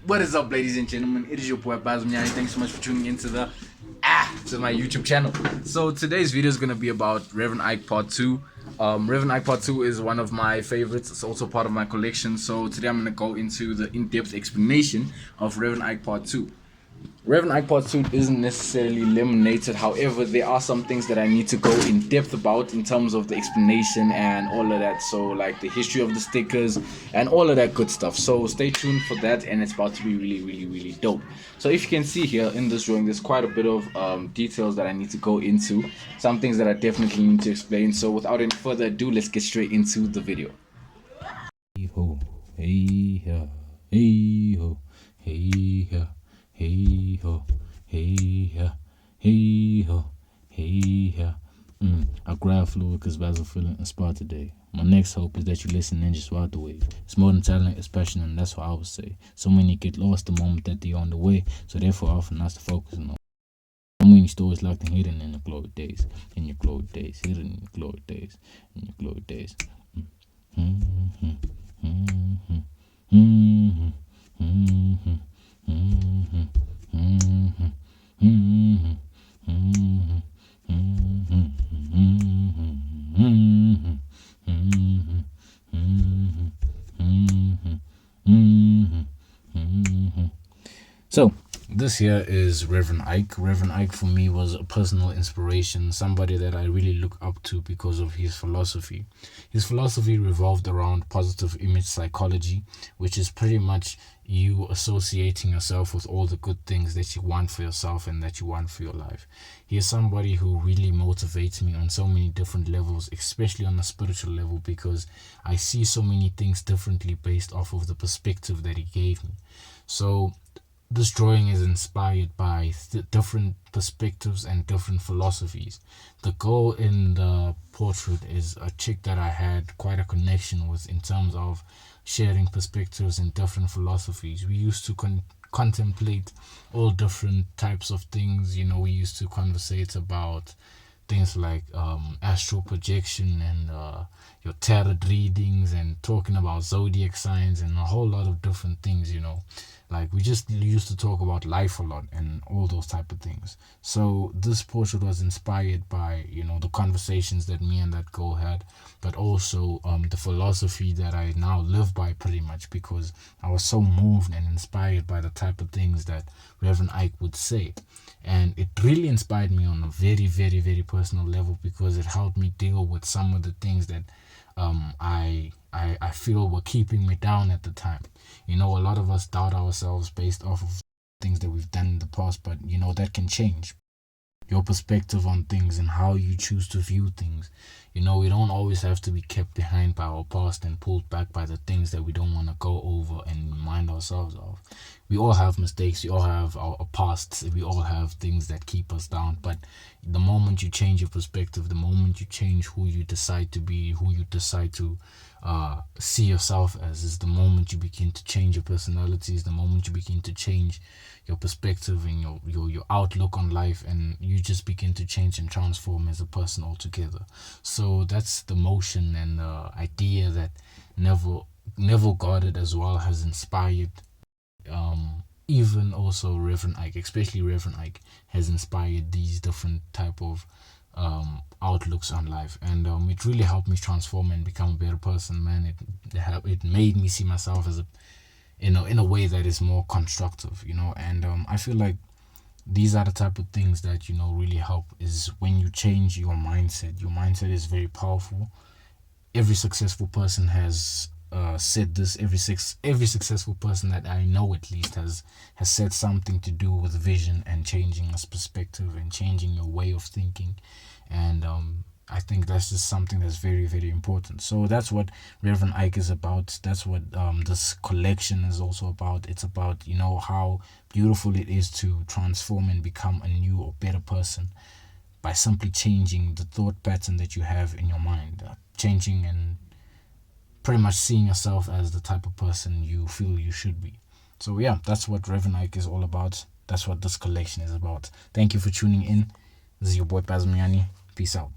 What is up, ladies and gentlemen? It is your boy Bazmiani. Thanks so much for tuning into to my YouTube channel. So today's video is gonna be about Reverend Ike Part 2. Reverend Ike Part 2 is one of my favorites. It's also part of my collection. So today I'm gonna go into the in-depth explanation of Reverend Ike Part 2. Reverend Ike Part 2 isn't necessarily eliminated. However, there are some things that I need to go in depth about in terms of the explanation and all of that. So like the history of the stickers and all of that good stuff. So stay tuned for that, and it's about to be really dope. So if you can see here in this drawing, there's quite a bit of details that I need to go into. Some things that I definitely need to explain. So without any further ado, let's get straight into the video. Hey ho, hey ha, hey ho, hey ha. Hey ho, hey ha, hey ho, hey ha. I grab fluid because Basil feeling inspired today. My next hope is that you listen and just ride the wave. It's more than talent, it's passion, and that's what I would say. So many get lost the moment that they're on the way, so therefore often that's the focus on. So many stories locked and hidden in the glory days, in your glory days, hidden in your glory days, in your glory days. So this here is Reverend Ike. Reverend Ike for me was a personal inspiration, somebody that I really look up to because of his philosophy. His philosophy revolved around positive image psychology, which is pretty much you associating yourself with all the good things that you want for yourself and that you want for your life. He is somebody who really motivates me on so many different levels, especially on a spiritual level, because I see so many things differently based off of the perspective that he gave me. So this drawing is inspired by different perspectives and different philosophies. The girl in the portrait is a chick that I had quite a connection with in terms of sharing perspectives and different philosophies. We used to contemplate all different types of things. You know, we used to conversate about things like astral projection and your tarot readings, and talking about zodiac signs and a whole lot of different things, you know. Like we just used to talk about life a lot and all those type of things. So this portrait was inspired by, you know, the conversations that me and that girl had, but also the philosophy that I now live by pretty much, because I was so moved and inspired by the type of things that Reverend Ike would say. And it really inspired me on a very personal level, because it helped me deal with some of the things that I feel were keeping me down at the time. You know, a lot of us doubt ourselves based off of things that we've done in the past, but you know, that can change. Your perspective on things and how you choose to view things. You know, we don't always have to be kept behind by our past and pulled back by the things that we don't want to go over and remind ourselves of. We all have mistakes, we all have our pasts, we all have things that keep us down, but the moment you change your perspective, the moment you change who you decide to be, who you decide to see yourself as, is the moment you begin to change your personalities, the moment you begin to change your perspective and your outlook on life, and you just begin to change and transform as a person altogether. So that's the motion and the idea that Neville Goddard as well has inspired. Even also Reverend Ike, especially Reverend Ike, has inspired these different type of outlooks on life, and it really helped me transform and become a better person, man. It made me see myself as in a way that is more constructive, you know. And I feel like these are the type of things that, you know, really help, is when you change your mindset. Your mindset is very powerful. Every successful person has said this. Every successful person that I know, at least, has said something to do with vision and changing a perspective and changing your way of thinking. And I think that's just something that's very important. So that's what Reverend Ike is about. That's what this collection is also about. It's about, you know, how beautiful it is to transform and become a new or better person by simply changing the thought pattern that you have in your mind, changing and pretty much seeing yourself as the type of person you feel you should be. So yeah, that's what Reverend Ike is all about. That's what this collection is about. Thank you for tuning in. This is your boy Bazmiani. Peace out.